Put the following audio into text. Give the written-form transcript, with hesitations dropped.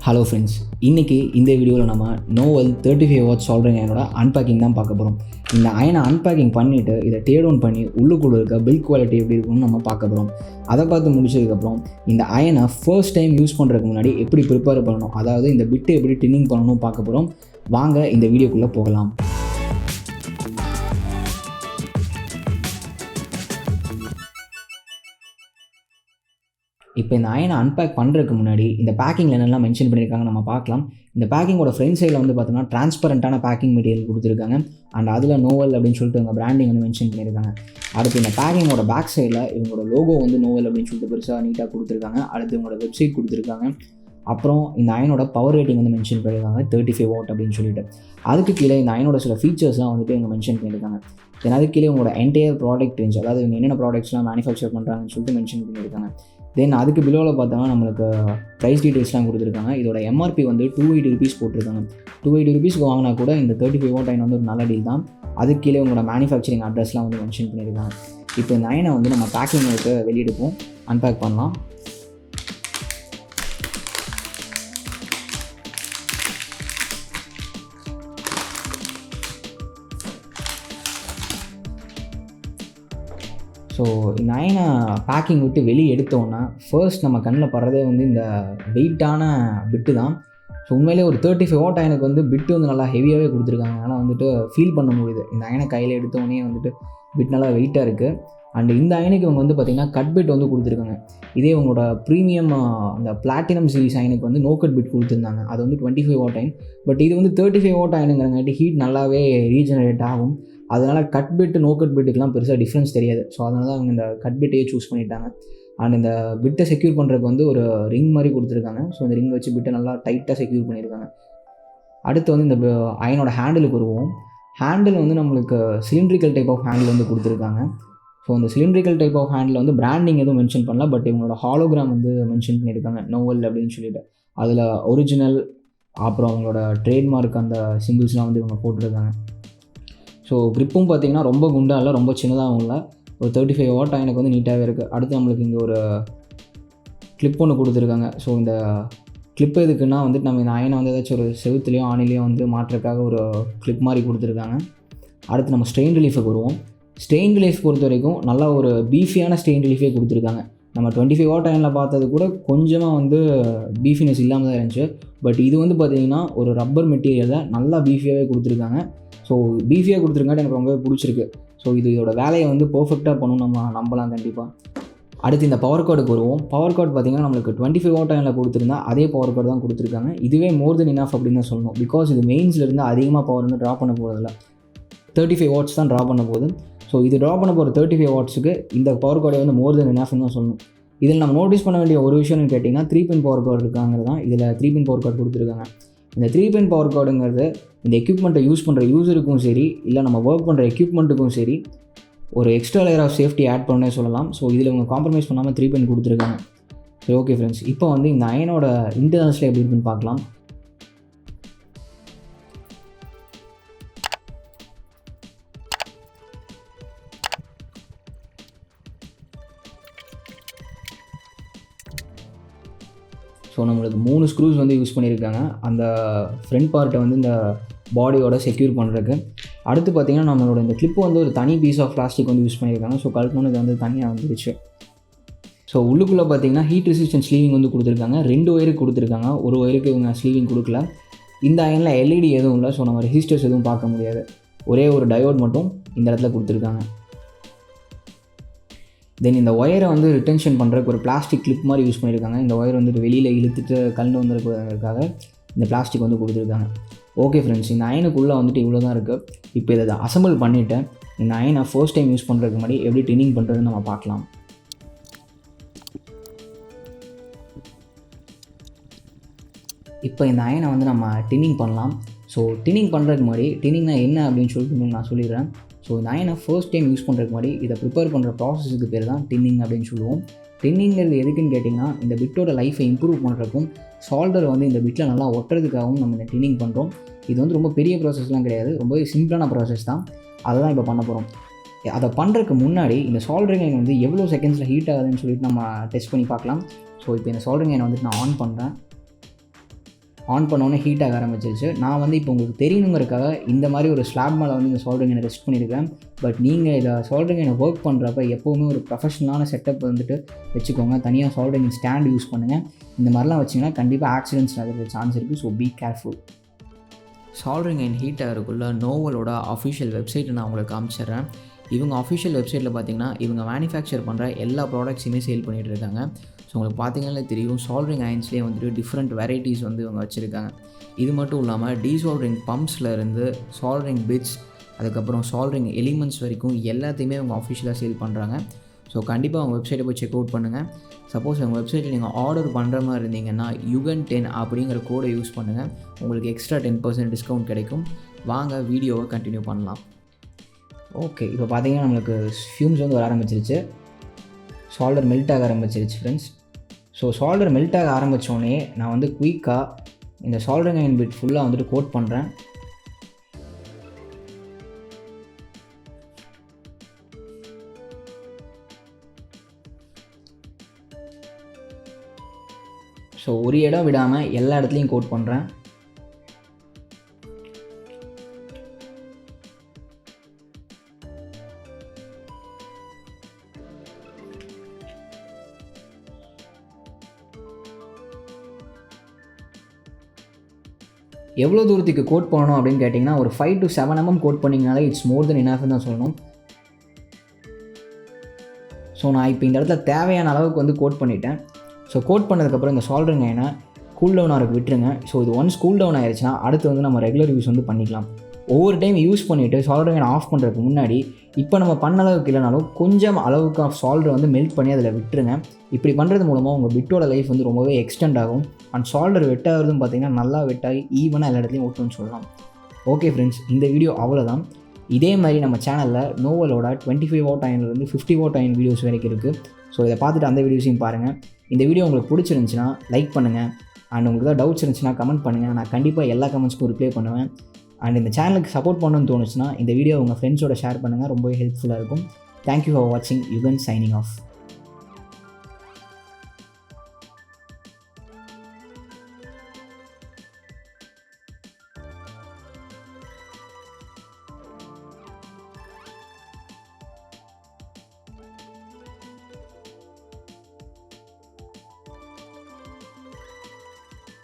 Hello friends, இன்றைக்கி இந்த வீடியோவில் நம்ம நோவல் 35 வாட் சால்டரிங் அயனோட அன்பேக்கிங் தான் பார்க்க போகிறோம். இந்த அயனை அன்பேக்கிங் பண்ணிவிட்டு இதை டேர்டவுன் பண்ணி உள்ளுக்குள்ளே இருக்க பில்ட் குவாலிட்டி எப்படி இருக்குன்னு நம்ம பார்க்க போகிறோம். அதை பார்த்து முடிச்சதுக்கப்புறம் இந்த அயனை ஃபர்ஸ்ட் டைம் யூஸ் பண்ணுறதுக்கு முன்னாடி எப்படி ப்ரிப்பேர் பண்ணணும், அதாவது இந்த பிட்டு எப்படி டின்னிங் பண்ணணும் பார்க்க போகிறோம். வாங்க இந்த வீடியோக்குள்ளே போகலாம். இப்போ இந்த அயனை அன்பேக் பண்ணுறதுக்கு முன்னாடி இந்த பேக்கிங்கில் என்னெல்லாம் மென்ஷன் பண்ணியிருக்காங்க நம்ம பார்க்கலாம். இந்த பேக்கிங்கோட ஃப்ரண்ட் சைடில் வந்து பார்த்தோம்னா டிரான்ஸ்பரண்ட்டான பேக்கிங் மெட்டீரியல் கொடுத்துருக்காங்க. அண்ட் அதில் நோவல் அப்படின்னு சொல்லிட்டு இவங்க பிராண்டிங் வந்து மென்ஷன் பண்ணியிருக்காங்க. அடுத்து இந்த பேக்கிங்கோட பேக் சைடில் இவங்களோட லோகோ வந்து நோவல் அப்படின்னு சொல்லிட்டு பெருசாக நீட்டாக கொடுத்துருக்காங்க. அடுத்து இவங்களோட வெப்சைட் கொடுத்துருக்காங்க. அப்புறம் இந்த அயனோட பவர் ரேட்டிங் வந்து மென்ஷன் பண்ணியிருக்காங்க 35 வாட் அப்படின்னு சொல்லிட்டு. அதுக்கு கீழே இந்த அயனோட சில ஃபீச்சர்ஸ்லாம் வந்துட்டு இவங்க மென்ஷன் பண்ணியிருக்காங்க. தென் அதுக்கு கீழே உங்களோட என்டையர் ப்ராடக்ட் ரேஞ்ச், அதாவது இவங்க என்னென்ன ப்ராடக்ட்ஸ்லாம் மேனுஃபேக்சர் பண்ணுறாங்கன்னு சொல்லிட்டு மென்ஷன் பண்ணியிருக்காங்க. தென் அதுக்கு பிலோவில் பார்த்தோம்னா நம்மளுக்கு ப்ரைஸ் டீட்டெயில்ஸ்லாம் கொடுத்துருக்காங்க. இதோட எம்ஆர்பி வந்து 280 ருபீஸ் போட்டிருக்காங்க. 280 ருபீஸ்க்கு வாங்கினா கூட இந்த 35 வாட் அயன் வந்து ஒரு நல்ல டீல் தான். அதுக்கு கீழே உங்களோட மேனுஃபேக்சரிங் அட்ரஸ்லாம் வந்து மென்ஷன் பண்ணியிருக்காங்க. இப்போ இந்த அயனை வந்து நம்ம பேக்கிங்க்கு வெளியெடுப்போம், அன்பேக் பண்ணலாம். ஸோ இந்த அயனை பேக்கிங் விட்டு வெளியே எடுத்தோன்னா ஃபர்ஸ்ட் நம்ம கண்ணில் படுறதே வந்து இந்த வெயிட்டான பிட்டு தான். ஸோ உண்மையிலே ஒரு 35 வாட் அயனுக்கு வந்து பிட்டு வந்து நல்லா ஹெவியாகவே கொடுத்துருக்காங்க. ஆனால் வந்துட்டு ஃபீல் பண்ண முடியுது இந்த அயனை கையில் எடுத்தோடனே வந்துட்டு பிட் நல்லா வெயிட்டாக இருக்குது. அண்ட் இந்த அயனுக்கு இவங்க வந்து பார்த்திங்கன்னா கட் பிட் வந்து கொடுத்துருக்காங்க. இதே இவங்களோட ப்ரீமியம் அந்த பிளாட்டினம் சீரிஸ் அயனுக்கு வந்து நோ கட் பிட் கொடுத்துருந்தாங்க. அது வந்து 25 வாட் அயன். பட் இது வந்து 35 வாட் அயனுங்கிறங்காட்டி ஹீட் நல்லாவே ரீஜெனரேட் ஆகும். அதனால் கட் பிட்டு நோ கட் பிட்டுக்கெலாம் பெருசாக டிஃப்ரென்ஸ் தெரியாது. ஸோ அதனால தான் அவங்க இந்த கட் பிட்டையே சூஸ் பண்ணிட்டாங்க. அண்ட் இந்த பிட்டை செக்யூர் பண்ணுறதுக்கு வந்து ஒரு ரிங் மாதிரி கொடுத்துருக்காங்க. ஸோ இந்த ரிங் வச்சு பிட்டை நல்லா டைட்டாக செக்யூர் பண்ணியிருக்காங்க. அடுத்து வந்து இந்த அயனோட ஹேண்டிலுக்கு வருவோம். ஹேண்டில் வந்து நம்மளுக்கு சிலிண்ட்ரிக்கல் டைப் ஆஃப் ஹேண்டில் வந்து கொடுத்துருக்காங்க. ஸோ அந்த சிலிண்ட்ரிக்கல் டைப் ஆஃப் ஹேண்டில் வந்து பிராண்டிங் எதுவும் மென்ஷன் பண்ணல. பட் இவங்களோட ஹாலோகிராம் வந்து மென்ஷன் பண்ணியிருக்காங்க நோவல் அப்படின்னு சொல்லிட்டு. அதில் ஒரிஜினல் அப்புறம் அவங்களோட ட்ரேட்மார்க் அந்த சிம்பிள்ஸ்லாம் வந்து இவங்க போட்டிருக்காங்க. ஸோ க்ரிப்பும் பார்த்திங்கன்னா ரொம்ப குண்டாக இல்லை, ரொம்ப சின்னதாகவும் இல்லை. ஒரு 35 வாட் அயனுக்கு வந்து நீட்டாகவே இருக்குது. அடுத்து நம்மளுக்கு இங்கே ஒரு கிளிப் ஒன்று கொடுத்துருக்காங்க. ஸோ இந்த கிளிப் எதுக்குன்னா வந்துட்டு நம்ம இந்த அயனை வந்து ஏதாச்சும் ஒரு செவுத்துலேயோ ஆணிலையோ வந்து மாற்றுறதுக்காக ஒரு கிளிப் மாதிரி கொடுத்துருக்காங்க. அடுத்து நம்ம ஸ்ட்ரெயின் ரிலீஃபுக்கு வருவோம். ஸ்ட்ரெயின் ரிலீஃப் பொறுத்த வரைக்கும் நல்லா ஒரு பீஃபியான ஸ்ட்ரெயின் ரிலீஃபே கொடுத்துருக்காங்க. நம்ம 25 வாட் அயனில் பார்த்தது கூட கொஞ்சமாக வந்து பீஃபினஸ் இல்லாமல் தான் இருந்துச்சு. பட் இது வந்து பார்த்திங்கன்னா ஒரு ரப்பர் மெட்டீரியலை நல்லா பீஃபியாகவே கொடுத்துருக்காங்க. ஸோ பீஃபியாக கொடுத்துருக்காட்டி எனக்கு ரொம்பவே பிடிச்சிருக்கு. ஸோ இதோட வேலையை வந்து பர்ஃபெக்டாக பண்ணணும், நம்ம நம்பலாம் கண்டிப்பாக. அடுத்து இந்த பவர் கார்டுக்கு வருவோம். பவர் கார்டு பார்த்திங்கன்னா நம்மளுக்கு 25 வாட் அயனில் கொடுத்துருந்தா அதே பவர் கார்டு தான் கொடுத்துருக்காங்க. இதுவே மோர் தென் இனஃப் அப்படின்னு தான் சொல்லணும். பிகாஸ் இது மெயின்ஸ்லேருந்து அதிகமாக பவர் வந்து ட்ரா பண்ண போகிறதில்ல, 35 வாட்ஸ் தான் ட்ரா பண்ண போகுது. ஸோ இது ட்ரா பண்ண போகிற 35 வாட்ஸுக்கு இந்த பவர் கார்டை வந்து மோர் தென் இனஃப்னு தான் சொல்லணும். இதில் நம்ம நோட்டீஸ் பண்ண வேண்டிய ஒரு விஷயம்னு கேட்டிங்கன்னா 3 பின் பவர் கார்டு இருக்காங்கிறது தான். இதில் 3 பின் பவர் கார்டு கொடுத்துருக்காங்க. இந்த 3 பின் பவர் கார்டுங்கிறது இந்த எக்யூப்மெண்ட்டை யூஸ் பண்ணுற யூஸருக்கும் சரி, இல்லை நம்ம ஒர்க் பண்ணுற எக்யூப்மெண்ட்டுக்கும் சரி ஒரு extra layer of safety add பண்ணே சொல்லலாம். ஸோ இதில் இவங்க காம்ப்ரமைஸ் பண்ணாமல் 3 பின் கொடுத்துருக்காங்க. சரி, ஓகே ஃப்ரெண்ட்ஸ், இப்போ வந்து இந்த அயனோட இன்டர்னல்ஸில் எப்படி இருக்குன்னு பார்க்கலாம். ஸோ நம்மளுக்கு 3 ஸ்க்ரூஸ் வந்து யூஸ் பண்ணியிருக்காங்க அந்த ஃப்ரண்ட் பார்ட்டை வந்து இந்த பாடியோட செக்யூர் பண்ணுறதுக்கு. அடுத்து பார்த்திங்கன்னா நம்மளோட இந்த கிளிப்பு வந்து ஒரு தனி பீஸ் ஆஃப் பிளாஸ்டிக் வந்து யூஸ் பண்ணியிருக்காங்க. ஸோ கழட்டணும்னு இது வந்து தனியாக வந்துருச்சு. ஸோ உள்ளுக்குள்ளே பார்த்திங்கன்னா ஹீட் ரெசிஸ்டன்ஸ் ஸ்லீவிங் வந்து கொடுத்துருக்காங்க. 2 ஒயருக்கு கொடுத்துருக்காங்க, ஒரு ஒயருக்கு இவங்க ஸ்லீவிங் கொடுக்கல. இந்த அயனில் எல்இடி எதுவும் இல்லை. ஸோ நம்ம ரெசிஸ்டர்ஸ் எதுவும் பார்க்க முடியாது. ஒரே ஒரு டயோட் மட்டும் இந்த இடத்துல கொடுத்துருக்காங்க. தென் இந்த ஒயரை வந்து ரிட்டென்ஷன் பண்ணுறதுக்கு ஒரு பிளாஸ்டிக் கிளிப் மாதிரி யூஸ் பண்ணியிருக்காங்க. இந்த ஒயர் வந்துட்டு வெளியில் இழுத்துட்டு கலந்து வந்துருக்கிறதுக்காக இந்த பிளாஸ்டிக் வந்து கொடுத்துருக்காங்க. ஓகே ஃப்ரெண்ட்ஸ், இந்த அயனுக்குள்ளே வந்துட்டு இவ்வளோ தான் இருக்குது. இப்போ இதை அசம்பிள் பண்ணிவிட்டு இந்த அயனை ஃபர்ஸ்ட் டைம் யூஸ் பண்ணுறதுக்கு முன்னாடி எப்படி டின்னிங் பண்ணுறதுன்னு நம்ம பார்க்கலாம். இப்போ இந்த அயனை வந்து நம்ம டின்னிங் பண்ணலாம். ஸோ டின்னிங் பண்ணுறதுக்கு முன்னாடி டின்னிங்னா என்ன அப்படின்னு சொல்லிட்டு நான் சொல்லிடுறேன். ஸோ இந்த அயனை ஃபர்ஸ்ட் டைம் யூஸ் பண்ணுறதுக்கு முன்னாடி இதை ப்ரிப்பேர் பண்ணுற ப்ராசஸுக்கு பேர் தான் டின்னிங் அப்படின்னு சொல்லுவோம். டின்னிங்கிறது எதுக்குன்னு கேட்டிங்கன்னா இந்த பிட்டோட லைஃபை இம்ப்ரூவ் பண்ணுறதுக்கும் சால்டர் வந்து இந்த பிட்டில் நல்லா ஒட்டுறதுக்காகவும் நம்ம இந்த டின்னிங் பண்ணுறோம். இது வந்து ரொம்ப பெரிய ப்ராசஸ்லாம் கிடையாது, ரொம்பவே சிம்பிளான ப்ராசஸ் தான். அதை தான் இப்போ பண்ண போகிறோம். அதை பண்ணுறதுக்கு முன்னாடி இந்த சால்டரிங் அயன் வந்து எவ்வளோ செகண்ட்ஸில் ஹீட் ஆகுதுன்னு சொல்லிட்டு நம்ம டெஸ்ட் பண்ணி பார்க்கலாம். ஸோ இப்போ இந்த சால்டரிங் அயனை வந்துட்டு நான் ஆன் பண்ணுறேன். ஆன் பண்ணோன்னே ஹீட் ஆக ஆரம்பிச்சிருச்சு. நான் வந்து இப்போ உங்களுக்கு தெரியணுங்கிறதுக்காக இந்த மாதிரி ஒரு ஸ்லாப் மேலே வந்து இந்த சால்டரிங் ஐயனை ரெஸ்ட் பண்ணியிருக்கேன். பட் நீங்கள் இதை சால்டரிங் ஐயனை ஒர்க் பண்ணுறப்ப எப்போவுமே ஒரு ப்ரொஃபஷனலான செட்டப் வந்துட்டு வச்சுக்கோங்க. தனியாக சால்டரிங் ஸ்டாண்ட் யூஸ் பண்ணுங்கள். இந்த மாதிரிலாம் வச்சிங்கன்னா கண்டிப்பாக ஆக்சிடென்ட்ஸ் நடக்கிற சான்ஸ் இருக்குது. So be careful. Soldering iron heat ஆகிறதுக்குள்ள நோவலோட அஃபிஷியல் வெப்சைட்டை நான் உங்களுக்கு காமிச்சிடுறேன். இவங்க அஃபிஷியல் வெப்சைட்டில் பார்த்தீங்கன்னா இவங்க மேனுஃபேக்சர் பண்ணுற எல்லா ப்ராடக்ட்ஸுமே சேல் பண்ணிகிட்டு இருக்காங்க. ஸோ உங்களுக்கு பார்த்தீங்கன்னா தெரியும், சால்டரிங் அயன்ஸ்லேயே வந்துட்டு டிஃப்ரெண்ட் வெரைட்டிஸ் வந்து இவங்க வச்சுருக்காங்க. இது மட்டும் இல்லாமல் டீசால்டரிங் பம்ப்ஸில் இருந்து சால்டரிங் பிட்ஸ், அதுக்கப்புறம் சால்டரிங் எலிமெண்ட்ஸ் வரைக்கும் எல்லாத்தையுமே அவங்க அஃபிஷியலாக சேல் பண்ணுறாங்க. ஸோ கண்டிப்பாக அவங்க வெப்சைட்டை போய் செக் அவுட் பண்ணுங்கள். சப்போஸ் அவங்க வெப்சைட்டில் நீங்கள் ஆர்டர் பண்ணுற மாதிரி இருந்தீங்கன்னா யுகன்10 அப்படிங்கிற கோடை யூஸ் பண்ணுங்கள். உங்களுக்கு எக்ஸ்ட்ரா 10% டிஸ்கவுண்ட் கிடைக்கும். வாங்க வீடியோவை கண்டினியூ பண்ணலாம். ஓகே, இப்போ பார்த்தீங்கன்னா நம்மளுக்கு ஃபியூம்ஸ் வந்து வர ஆரம்பிச்சிருச்சு. சால்டர் மெல்ட் ஆக ஆரம்பிச்சிருச்சு ஃப்ரெண்ட்ஸ். ஸோ சால்டர் மெல்ட் ஆக ஆரம்பித்தோடனே நான் வந்து குயிக்காக இந்த சால்டரிங் அயன் பிட் ஃபுல்லாக வந்துட்டு கோட் பண்ணுறேன். ஸோ ஒரு இடம் விடாமல் எல்லா இடத்துலையும் கோட் பண்ணுறேன். எவ்வளோ தூரத்துக்கு கோட் பண்ணணும் அப்படின்னு கேட்டிங்கன்னா ஒரு 5 to 7 mm கோட் பண்ணிங்கனாலே இட்ஸ் மோர் தென் இனஃப்னு தான் சொல்லணும். ஸோ நான் இப்போ இந்த இடத்துல தேவையான அளவுக்கு வந்து கோட் பண்ணிட்டேன். ஸோ கோட் பண்ணதுக்கப்புறம் இந்த சால்டரிங் அயனை கூல் டவுன் ஆகிறதுக்கு விட்டுருங்க. ஸோ இது ஒன்ஸ் கூல் டவுன் ஆயிடுச்சுன்னா அடுத்து வந்து நம்ம ரெகுலர் யூஸ் வந்து பண்ணிக்கலாம். ஒவ்வொரு டைம் யூஸ் பண்ணிவிட்டு சால்டரிங் அயனை ஆஃப் பண்ணுறதுக்கு முன்னாடி இப்போ நம்ம பண்ண அளவுக்கு இல்லைனாலும் கொஞ்சம் அளவுக்கு ஆஃப் சால்டரை வந்து மெல்ட் பண்ணி அதில் விட்டுருங்க. இப்படி பண்ணுறது மூலமாக உங்கள் பிட்டோட லைஃப் வந்து ரொம்பவே எக்ஸ்டெண்ட் ஆகும். அண்ட் சால்டர் வெட்டாகிறதும் பார்த்திங்கன்னா நல்லா வெட்டாகி ஈவனாக எல்லா இடத்துலையும் ஓட்டுன்னு சொல்லலாம். ஓகே ஃப்ரெண்ட்ஸ், இந்த வீடியோ அவ்வளோதான். இதே மாதிரி நம்ம சேனலில் நோவலோட 25 வாட் அயன்லேருந்து 50 வாட் அயன் வீடியோஸ் வரைக்கும் இருக்குது. ஸோ இதை பார்த்துட்டு அந்த வீடியோஸையும் பாருங்கள். இந்த வீடியோ உங்களுக்கு பிடிச்சிருந்துச்சுன்னா லைக் பண்ணுங்கள். அண்ட் உங்களுக்கு தான் டவுட்ஸ் இருந்துச்சுன்னா கமெண்ட் பண்ணுங்கள். நான் கண்டிப்பாக எல்லா கமெண்ட்ஸ்க்கும் ரிப்ளை பண்ணுவேன். அண்ட் இந்த சேனலுக்கு சப்போர்ட் பண்ணணும்னு தோணுச்சுன்னா இந்த வீடியோ உங்கள் ஃப்ரெண்ட்ஸோட ஷேர் பண்ணுங்கள். ரொம்பவே ஹெல்ப்ஃபுல்லாக இருக்கும். தேங்க்யூ ஃபார் வாட்சிங். Yugan signing off.